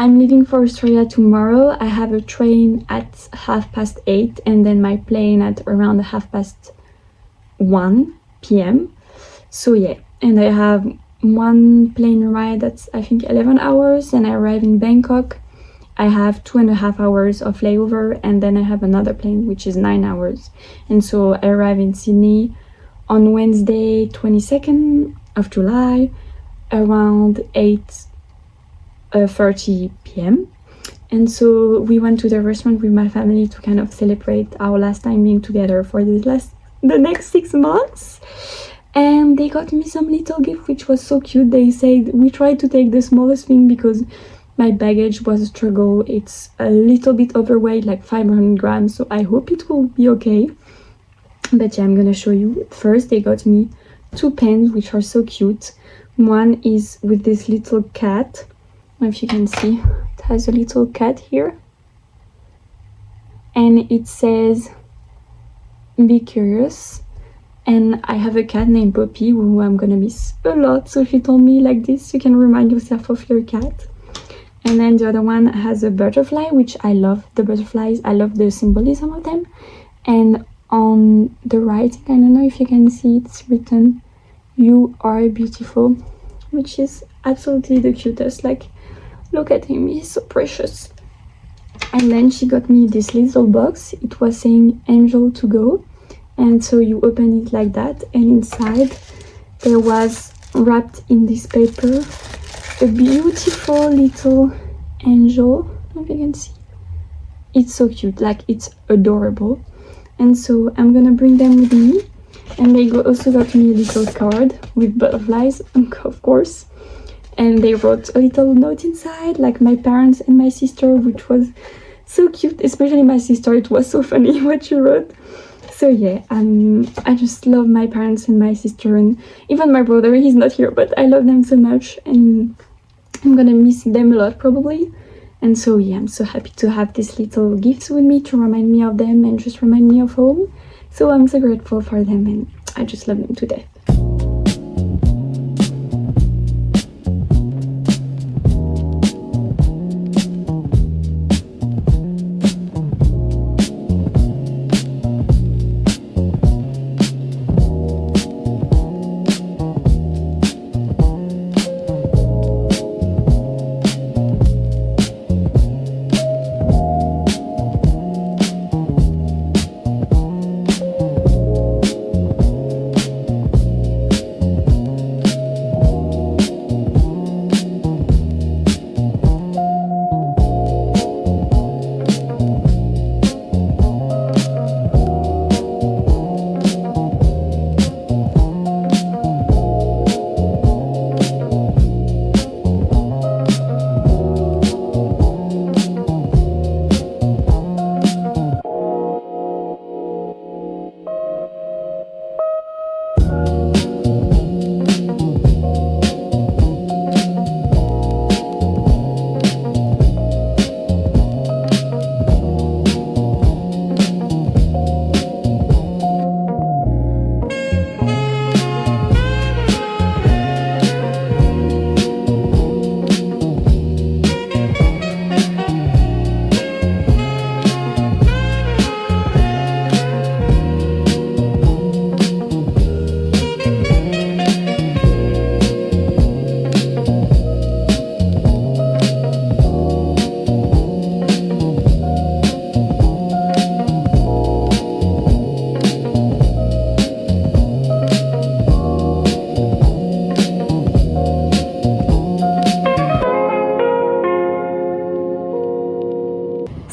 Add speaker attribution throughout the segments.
Speaker 1: I'm leaving for Australia tomorrow. I have a train at 8:30 and then my plane at around 1:30 p.m. So yeah, and I have one plane ride that's I think 11 hours, and I arrive in Bangkok. I have 2.5 hours of layover, and then I have another plane which is 9 hours. And so I arrive in Sydney on Wednesday 22nd of July around 8:30 p.m. And so we went to the restaurant with my family to kind of celebrate our last time being together for the next 6 months. And they got me some little gift which was so cute. They said we tried to take the smallest thing because my baggage was a struggle. It's a little bit overweight, like 500 grams, so I hope it will be okay. But yeah, I'm gonna show you. First, they got me 2 pens which are so cute. One is with this little cat. I don't know if you can see. It has a little cat here. And it says, "Be curious." And I have a cat named Poppy who I'm gonna miss a lot. So she told me like this, you can remind yourself of your cat. And then the other one has a butterfly, which I love the butterflies. I love the symbolism of them. And on the writing, I don't know if you can see, it's written, "You are beautiful," which is absolutely the cutest. Like, look at him, he's so precious. And then she got me this little box. It was saying "Angel to go." And so you open it like that, and inside there was, wrapped in this paper, a beautiful little angel. I don't know if you can see. It's so cute, like it's adorable. And so I'm gonna bring them with me. And they also got me a little card with butterflies, of course. And they wrote a little note inside, like my parents and my sister, which was so cute, especially my sister. It was so funny what she wrote. So yeah, I just love my parents and my sister, and even my brother. He's not here, but I love them so much, and I'm gonna miss them a lot probably. And so yeah, I'm so happy to have these little gifts with me to remind me of them and just remind me of home. So I'm so grateful for them, and I just love them to death.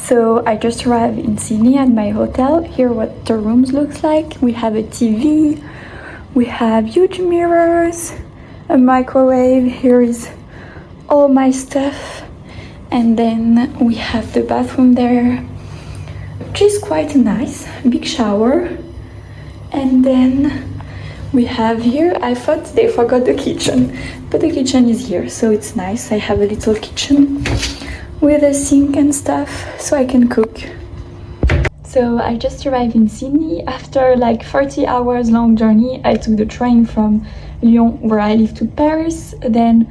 Speaker 1: So I just arrived in Sydney at my hotel. Here what the rooms looks like. We have a TV, we have huge mirrors, a microwave. Here is all my stuff, and then we have the bathroom there, which is quite nice, big shower. And then we have here, I thought they forgot the kitchen, but the kitchen is here, so it's nice. I have a little kitchen with a sink and stuff, so I can cook. So I just arrived in Sydney after like 30 hours long journey. I took the train from Lyon, where I live, to Paris, then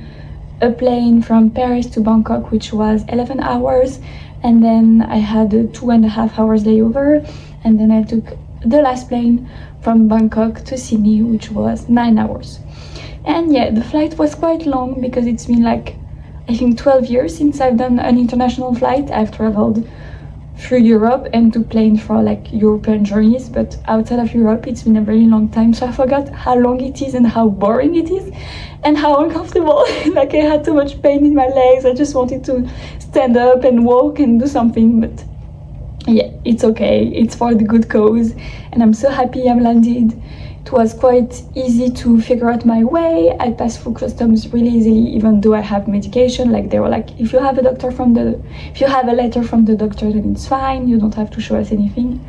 Speaker 1: a plane from Paris to Bangkok, which was 11 hours, and then I had a 2.5 hours layover, and then I took the last plane from Bangkok to Sydney, which was 9 hours. And yeah, the flight was quite long because it's been like, I think 12 years since I've done an international flight. I've traveled through Europe and took planes for like European journeys, but outside of Europe it's been a very long time, so I forgot how long it is and how boring it is and how uncomfortable. Like I had too much pain in my legs. I just wanted to stand up and walk and do something, but yeah, it's okay. It's for the good cause, and I'm so happy I'm landed. It was quite easy to figure out my way. I passed through customs really easily, even though I have medication. Like they were like, if you have a letter from the doctor, then it's fine. You don't have to show us anything.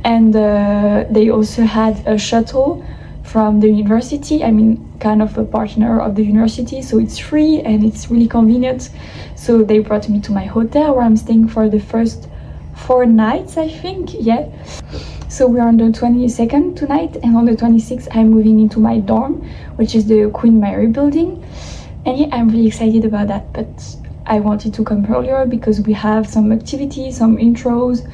Speaker 1: And they also had a shuttle from the university. I mean, kind of a partner of the university, so it's free and it's really convenient. So they brought me to my hotel where I'm staying for the first 4 nights, I think. Yeah. So we're on the 22nd tonight, and on the 26th I'm moving into my dorm, which is the Queen Mary building. And yeah, I'm really excited about that, but I wanted to come earlier because we have some activities, some intros,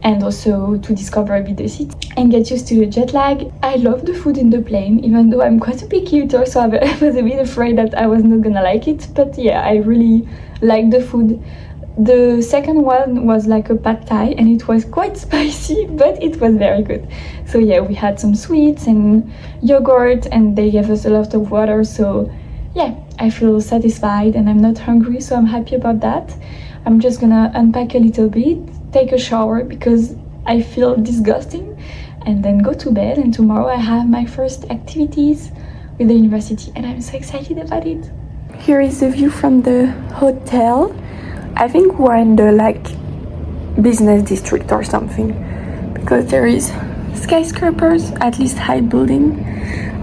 Speaker 1: and also to discover a bit the city and get used to the jet lag. I love the food in the plane, even though I'm quite a picky eater, so I was a bit afraid that I was not gonna like it, but yeah, I really like the food. The second one was like a pad thai, and it was quite spicy, but it was very good. So yeah, we had some sweets and yogurt, and they gave us a lot of water. So yeah, I feel satisfied and I'm not hungry, so I'm happy about that. I'm just gonna unpack a little bit, take a shower because I feel disgusting, and then go to bed. And tomorrow I have my first activities with the university, and I'm so excited about it. Here is the view from the hotel. I think we're in the like business district or something, because there is skyscrapers, at least high building,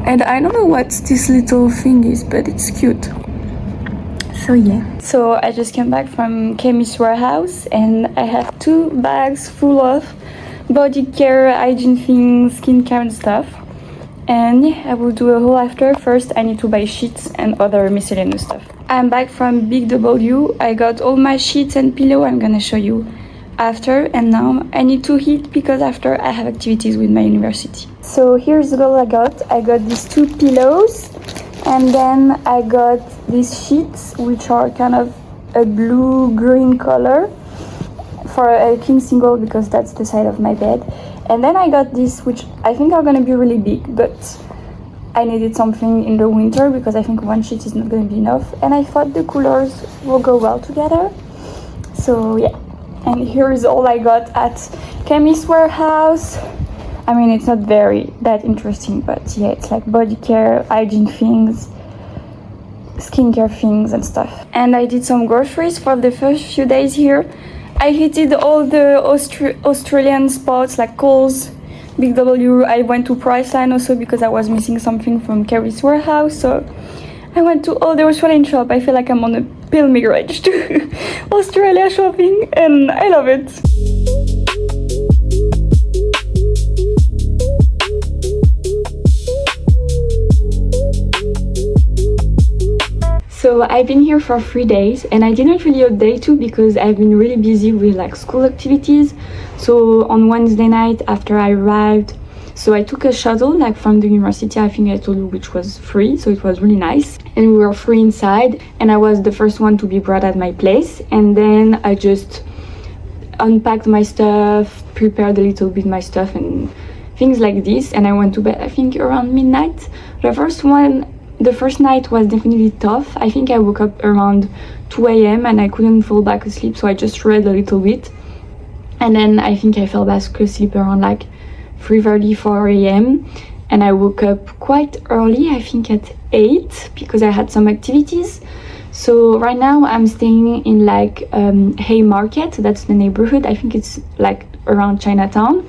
Speaker 1: and I don't know what this little thing is, but it's cute. So yeah. So I just came back from Chemist Warehouse, and I have 2 bags full of body care, hygiene things, skincare and stuff. And yeah, I will do a haul after. First I need to buy sheets and other miscellaneous stuff. I'm back from Big W. I got all my sheets and pillow. I'm gonna show you after. And now I need to eat because after I have activities with my university. So here's all I got. I got these 2 pillows, and then I got these sheets, which are kind of a blue-green color for a king single because that's the side of my bed. And then I got this, which I think are gonna be really big, but I needed something in the winter because I think 1 sheet is not going to be enough, and I thought the colors will go well together. So yeah, and here is all I got at Chemist Warehouse. I mean, it's not very that interesting, but yeah, it's like body care, hygiene things, skincare things and stuff. And I did some groceries for the first few days here. I hit all the Australian spots like Coles, Big W. I went to Priceline also because I was missing something from Chemist Warehouse. So I went to all the Australian shop. I feel like I'm on a pilgrimage to Australia shopping, and I love it. So I've been here for 3 days, and I didn't really update you because I've been really busy with like school activities. So on Wednesday night after I arrived, so I took a shuttle like from the university, I think I told you, which was free, so it was really nice, and we were free inside, and I was the first one to be brought at my place. And then I just unpacked my stuff, prepared a little bit my stuff and things like this, and I went to bed I think around midnight. The first night was definitely tough. I think I woke up around 2 a.m. and I couldn't fall back asleep, so I just read a little bit. And then I think I fell back asleep around like 3:30, 4 a.m. And I woke up quite early, I think at 8, because I had some activities. So right now I'm staying in like Haymarket, that's the neighborhood. I think it's like around Chinatown.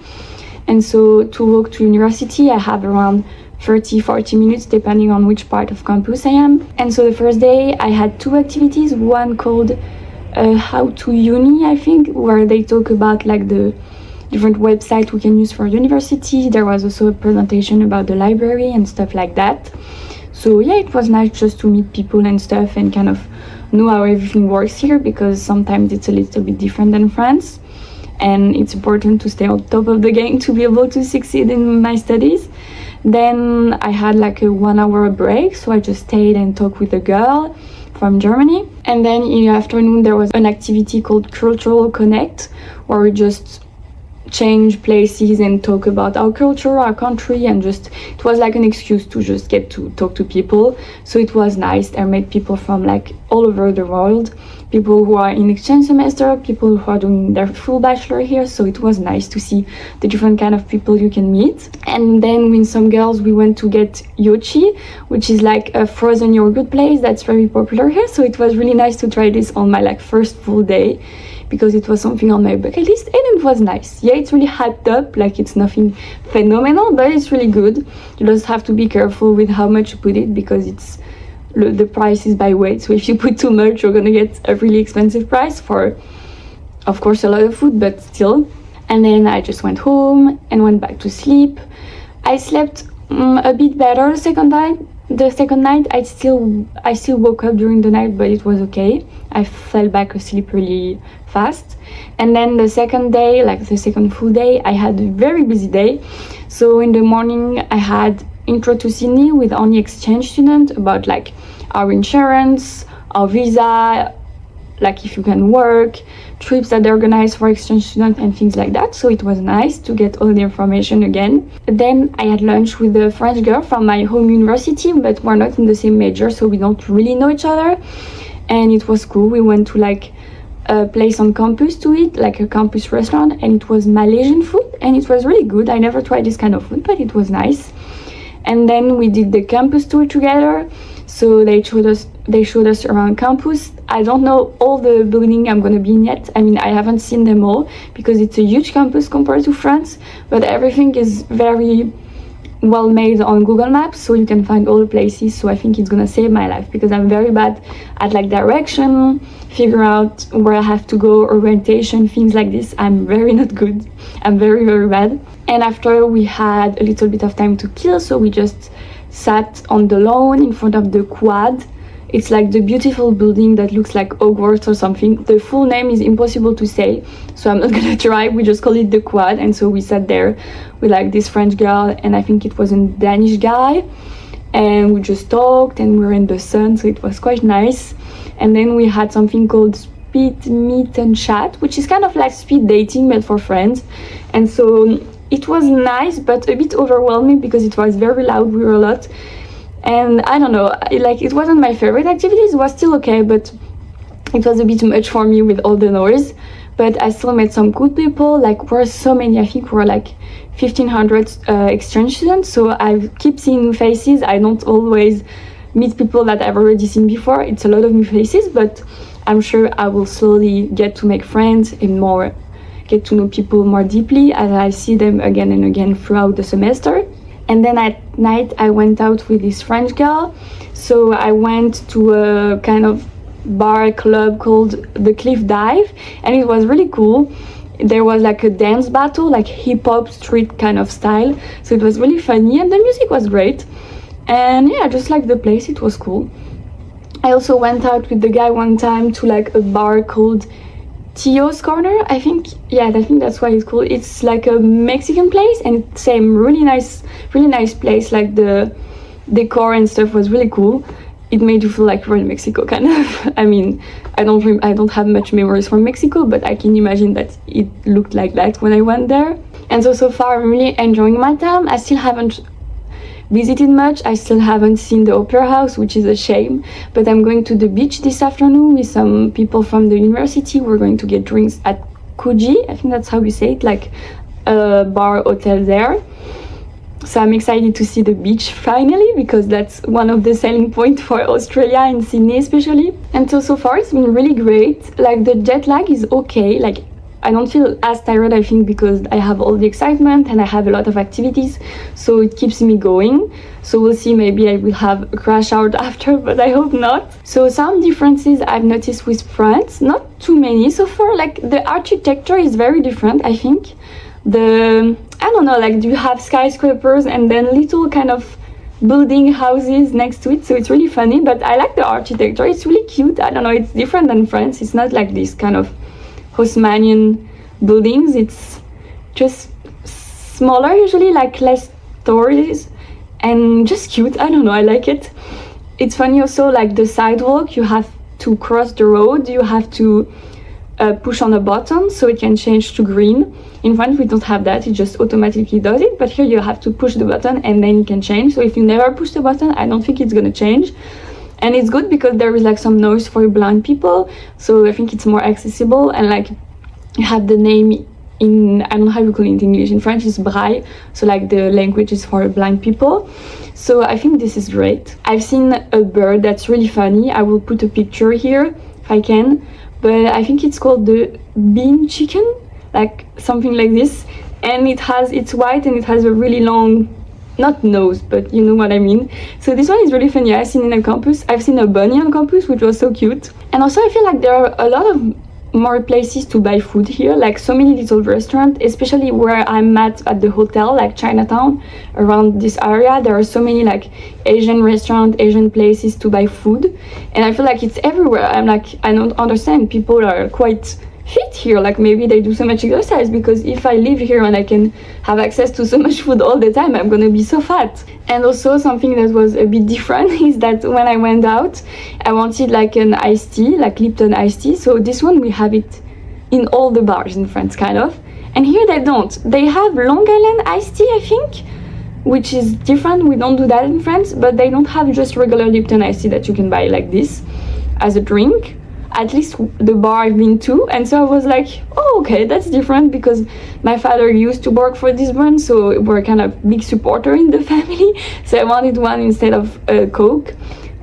Speaker 1: And so to walk to university, I have around 30-40 minutes depending on which part of campus I am. And so the first day I had 2 activities, one called How to Uni, I think, where they talk about like the different websites we can use for university. There was also a presentation about the library and stuff like that. So yeah, it was nice just to meet people and stuff and kind of know how everything works here, because sometimes it's a little bit different than France, and it's important to stay on top of the game to be able to succeed in my studies. Then I had like a 1 hour break, so I just stayed and talked with a girl from Germany. And then in the afternoon there was an activity called Cultural Connect, where we just change places and talk about our culture, our country, and just it was like an excuse to just get to talk to people. So it was nice. I met people from like all over the world, people who are in exchange semester, people who are doing their full bachelor here. So it was nice to see the different kind of people you can meet. And then with some girls we went to get yochi, which is like a frozen yogurt place that's very popular here. So it was really nice to try this on my like first full day, because it was something on my bucket list, and it was nice. Yeah, it's really hyped up, like it's nothing phenomenal, but it's really good. You just have to be careful with how much you put it, because the price is by weight, so if you put too much you're gonna get a really expensive price for, of course, a lot of food, but still. And then I just went home and went back to sleep. I slept a bit better the second night. I still woke up during the night, but it was okay. I fell back asleep really fast. And then the second day, like the second full day, I had a very busy day. So in the morning I had intro to Sydney with only exchange students, about like our insurance, our visa, like if you can work, trips that they organize for exchange students and things like that. So it was nice to get all the information again. Then I had lunch with a French girl from my home university, but we're not in the same major, so we don't really know each other. And it was cool. We went to like a place on campus to eat, like a campus restaurant, and it was Malaysian food, and it was really good. I never tried this kind of food, but it was nice. And then we did the campus tour together. So they showed us around campus. I don't know all the buildings I'm gonna be in yet. I mean, I haven't seen them all because it's a huge campus compared to France, but everything is very well made on Google Maps, so you can find all the places. So I think it's gonna save my life, because I'm very bad at like direction, figure out where I have to go, orientation, things like this. I'm very not good. I'm very, very bad. And after we had a little bit of time to kill, so we just sat on the lawn in front of the quad. It's like the beautiful building that looks like Hogwarts or something. The full name is impossible to say, so I'm not gonna try. We just call it the quad. And so we sat there with like this French girl, and I think it was a Danish guy, and we just talked and we were in the sun, so it was quite nice. And then we had something called speed meet and chat, which is kind of like speed dating but for friends. And so it was nice, but a bit overwhelming because it was very loud. We were a lot, and I don't know, like it wasn't my favorite activities. It was still okay, but it was a bit much for me with all the noise. But I still met some good people. Like we're so many, I think we're like 1,500 exchange students, so I keep seeing faces. I don't always meet people that I've already seen before. It's a lot of new faces, but I'm sure I will slowly get to make friends and get to know people more deeply as I see them again and again throughout the semester. And then at night I went out with this French girl. So I went to a kind of bar club called the Cliff Dive, and it was really cool. There was like a dance battle, like hip-hop street kind of style, so it was really funny, and the music was great. And yeah, just like the place, it was cool. I also went out with the guy one time to like a bar called Tio's Corner, I think. Yeah, I think that's why it's called. It's like a Mexican place, and it's a really nice place. Like the decor and stuff was really cool. It made you feel like you're in Mexico, kind of. I mean, I don't have much memories from Mexico, but I can imagine that it looked like that when I went there. And so far I'm really enjoying my time. I still haven't visited much. I still haven't seen the opera house, which is a shame, but I'm going to the beach this afternoon with some people from the university. We're going to get drinks at Koji, I think that's how you say it, like a bar hotel there. So I'm excited to see the beach finally, because that's one of the selling points for Australia and Sydney especially. And so far it's been really great. Like the jet lag is okay, like I don't feel as tired, I think, because I have all the excitement and I have a lot of activities, so it keeps me going. So we'll see, maybe I will have a crash out after, but I hope not. So some differences I've noticed with France, not too many so far. Like the architecture is very different, I think. I don't know, like you have skyscrapers and then little kind of building houses next to it, so it's really funny. But I like the architecture, it's really cute. I don't know, it's different than France. It's not like this kind of Haussmannian buildings, it's just smaller, usually like less stories, and just cute. I don't know, I like it. It's funny also, like the sidewalk, you have to cross the road, you have to push on a button so it can change to green. In France we don't have that, it just automatically does it, but here you have to push the button and then it can change. So if you never push the button, I don't think it's gonna change. And it's good because there is like some noise for blind people, so I think it's more accessible. And like you have the name in, I don't know how you call it in English, in French it's braille, so like the language is for blind people. So I think this is great. I've seen a bird that's really funny, I will put a picture here if I can, but I think it's called the bean chicken, like something like this, and it's white and it has a really long, not nose, but you know what I mean. So this one is really funny. I've seen in a campus, I've seen a bunny on campus, which was so cute. And also I feel like there are a lot of more places to buy food here, like so many little restaurants, especially where I'm at the hotel, like Chinatown, around this area. There are so many like Asian restaurants, Asian places to buy food, and I feel like it's everywhere. I'm like, I don't understand, people are quite fit here, like maybe they do so much exercise, because if I live here and I can have access to so much food all the time, I'm gonna be so fat. And also something that was a bit different is that when I went out, I wanted like an iced tea, like Lipton iced tea. So this one, we have it in all the bars in France, kind of, and here they don't. They have Long Island iced tea, I think, which is different. We don't do that in France, but they don't have just regular Lipton iced tea that you can buy like this as a drink, at least the bar I've been to. And so I was like, oh, okay, that's different, because my father used to work for this brand, so we're kind of big supporter in the family. So I wanted one instead of Coke,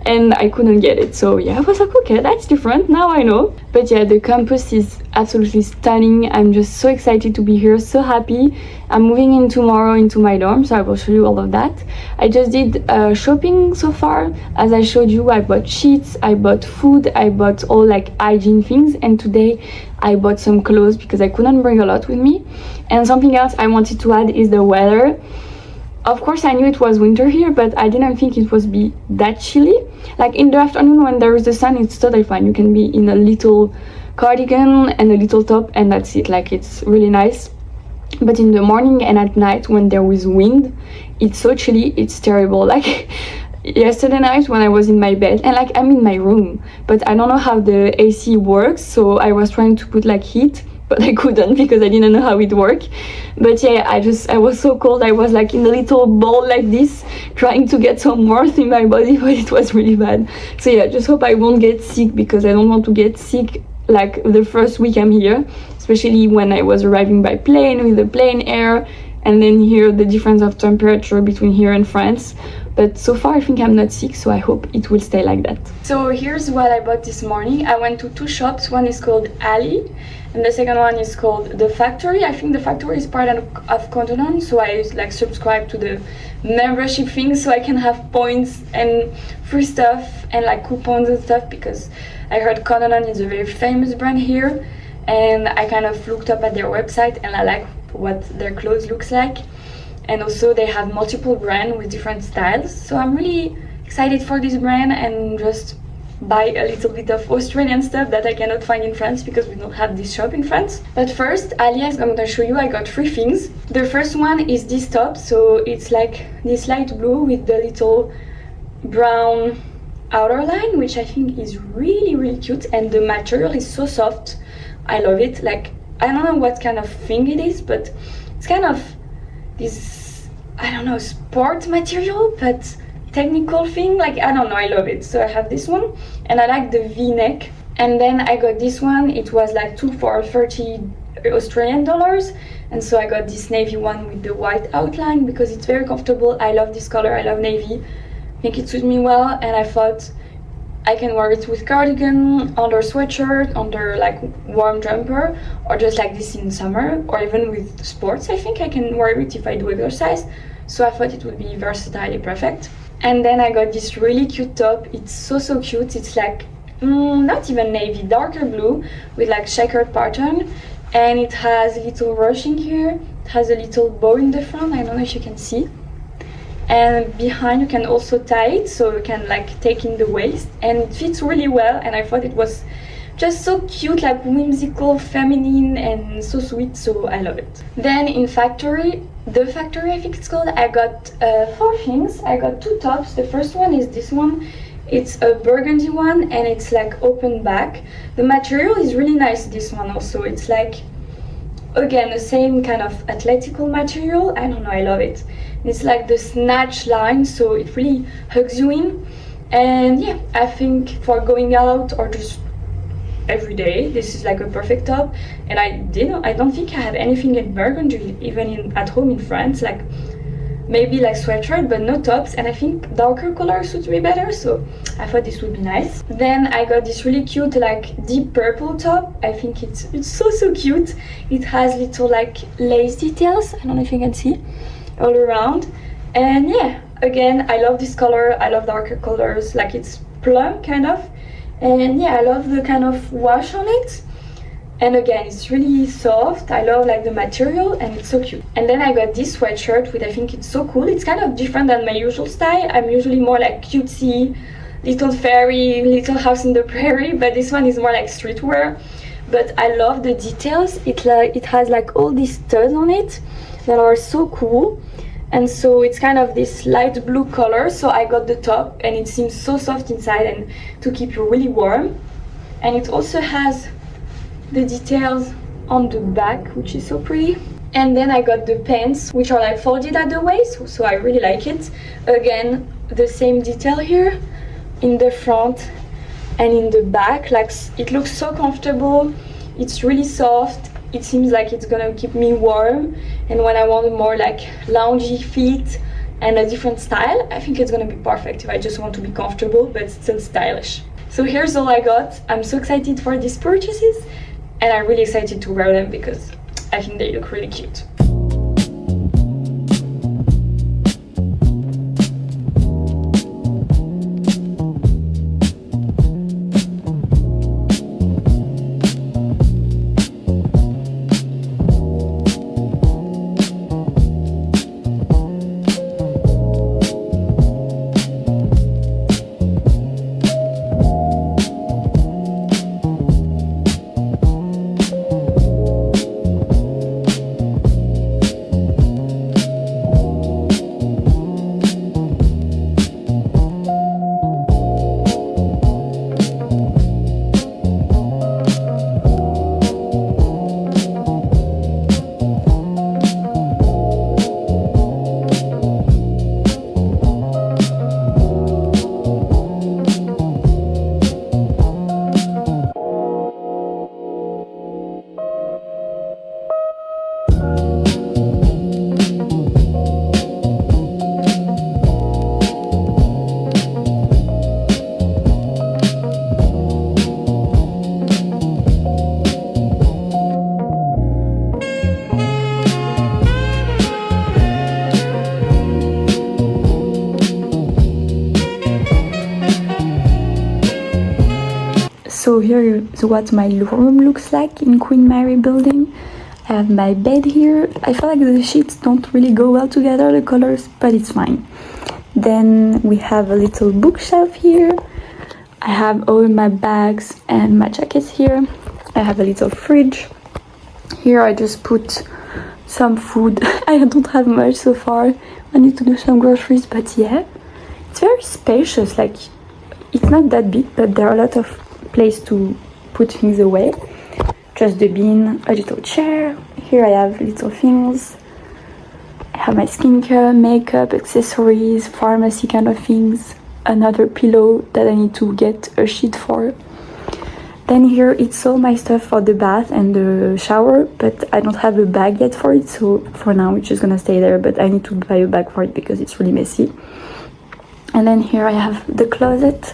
Speaker 1: and I couldn't get it. So yeah, I was like, okay, that's different, now I know. But yeah, the campus is absolutely stunning. I'm just so excited to be here, so happy. I'm moving in tomorrow into my dorm, so I will show you all of that. I just did shopping so far. As I showed you, I bought sheets, I bought food, I bought all like hygiene things, and today I bought some clothes because I couldn't bring a lot with me. And something else I wanted to add is the weather. Of course, I knew it was winter here, but I didn't think it was be that chilly. Like in the afternoon when there is the sun, it's totally fine. You can be in a little cardigan and a little top, and that's it. Like, it's really nice. But in the morning and at night when there is wind, it's so chilly, it's terrible. Like yesterday night when I was in my bed, and like I'm in my room, but I don't know how the AC works, so I was trying to put like heat, but I couldn't because I didn't know how it worked. But yeah, I was so cold. I was like in a little ball like this, trying to get some warmth in my body, but it was really bad. So yeah, just hope I won't get sick, because I don't want to get sick like the first week I'm here, especially when I was arriving by plane with the plane air, and then here the difference of temperature between here and France. But so far I think I'm not sick, so I hope it will stay like that. So here's what I bought this morning. I went to two shops. One is called Ali, and the second one is called The Factory. I think The Factory is part of Continent, so I like subscribe to the membership thing so I can have points and free stuff and like coupons and stuff, because I heard Continent is a very famous brand here, and I kind of looked up at their website and I like what their clothes looks like. And also they have multiple brands with different styles, so I'm really excited for this brand and just buy a little bit of Australian stuff that I cannot find in France because we don't have this shop in France. But first, alias, I'm gonna show you, I got 3 things. The first one is this top, so it's like this light blue with the little brown outer line, which I think is really, really cute, and the material is so soft. I love it. Like, I don't know what kind of thing it is, but it's kind of this, I don't know, sport material, but technical thing. Like, I don't know, I love it. So I have this one, and I like the V-neck. And then I got this one. It was like 2 for 30 Australian dollars, and so I got this navy one with the white outline because it's very comfortable. I love this color, I love navy. I think it suits me well, and I thought I can wear it with cardigan, under sweatshirt, under like warm jumper, or just like this in summer, or even with sports. I think I can wear it if I do exercise, so I thought it would be versatile, perfect. And then I got this really cute top. It's so cute. It's like not even navy, darker blue with like checkered pattern, and it has a little ruching here. It has a little bow in the front, I don't know if you can see, and behind you can also tie it so you can like take in the waist, and it fits really well, and I thought it was just so cute, like whimsical, feminine, and so sweet, so I love it. Then in the factory I think it's called, I got 4 things. I got 2 tops. The first one is this one. It's a burgundy one and it's like open back. The material is really nice, this one also. It's like, again, the same kind of athletical material. I don't know, I love it. It's like the snatch line, so it really hugs you in. And yeah, I think for going out or just every day, this is like a perfect top. And I don't think I have anything in burgundy, even at home in France, like maybe like sweatshirt, but no tops, and I think darker color suits me better, so I thought this would be nice. Then I got this really cute like deep purple top. I think it's so cute. It has little like lace details, I don't know if you can see, all around. And yeah, again, I love this color. I love darker colors, like it's plum kind of. And yeah, I love the kind of wash on it. And again, it's really soft. I love like the material, and it's so cute. And then I got this sweatshirt, which I think it's so cool. It's kind of different than my usual style. I'm usually more like cutesy, little fairy, little house in the prairie, but this one is more like streetwear. But I love the details. It has like all these studs on it that are so cool. And so it's kind of this light blue color. So I got the top, and it seems so soft inside and to keep you really warm. And it also has the details on the back, which is so pretty. And then I got the pants, which are like folded at the waist, so I really like it. Again, the same detail here in the front and in the back. Like, it looks so comfortable. It's really soft. It seems like it's gonna keep me warm, and when I want a more like loungy fit and a different style, I think it's gonna be perfect if I just want to be comfortable but still stylish. So here's all I got. I'm so excited for these purchases, and I'm really excited to wear them because I think they look really cute. So here is what my room looks like in Queen Mary building. I have my bed here. I feel like the sheets don't really go well together, the colors, but it's fine. Then we have a little bookshelf here. I have all my bags and my jackets here. I have a little fridge. Here I just put some food. I don't have much so far. I need to do some groceries, but yeah. It's very spacious, like it's not that big, but there are a lot of place to put things away. Just the bin, a little chair. Here I have little things. I have my skincare, makeup, accessories, pharmacy kind of things. Another pillow that I need to get a sheet for. Then here it's all my stuff for the bath and the shower, but I don't have a bag yet for it, so for now it's just gonna stay there, but I need to buy a bag for it because it's really messy. And then here I have the closet.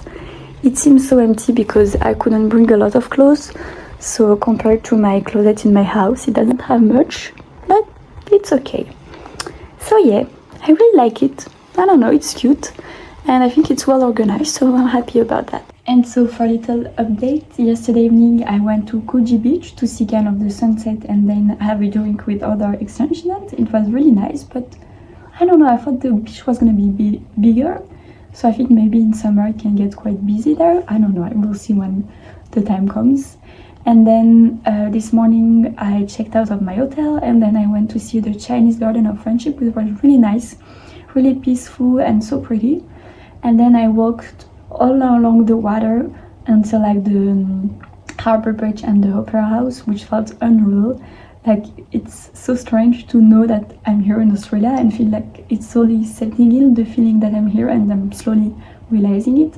Speaker 1: It seems so empty because I couldn't bring a lot of clothes, so compared to my closet in my house, it doesn't have much, but it's okay. So yeah, I really like it. I don't know, it's cute, and I think it's well organized, so I'm happy about that. And so for a little update, yesterday evening I went to Koji Beach to see kind of the sunset and then have a drink with other exchange students. It was really nice, but I don't know, I thought the beach was gonna be bigger, so I think maybe in summer it can get quite busy there. I don't know, we'll see when the time comes. And then this morning I checked out of my hotel, and then I went to see the Chinese Garden of Friendship, which was really nice, really peaceful and so pretty. And then I walked all along the water until like the Harbour Bridge and the Opera House, which felt unreal. Like, it's so strange to know that I'm here in Australia and feel like it's slowly setting in, the feeling that I'm here, and I'm slowly realizing it.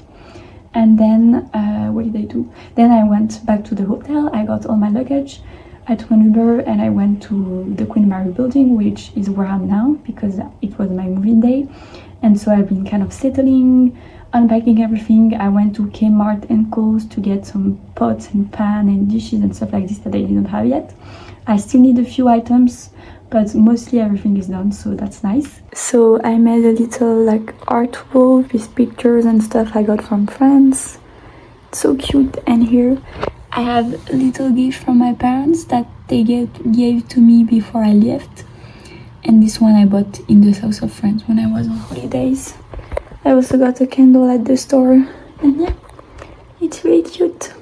Speaker 1: And then what did I do? Then I went back to the hotel, I got all my luggage, I took an Uber and I went to the Queen Mary building, which is where I'm now because it was my moving day. And so I've been kind of settling, unpacking everything. I went to Kmart and Coles to get some pots and pan and dishes and stuff like this that I didn't have yet. I still need a few items, but mostly everything is done, so that's nice. So I made a little like art wall with pictures and stuff I got from friends. It's so cute. And here I have a little gift from my parents that they gave to me before I left. And this one I bought in the south of France when I was on holidays. I also got a candle at the store, and yeah, it's really cute.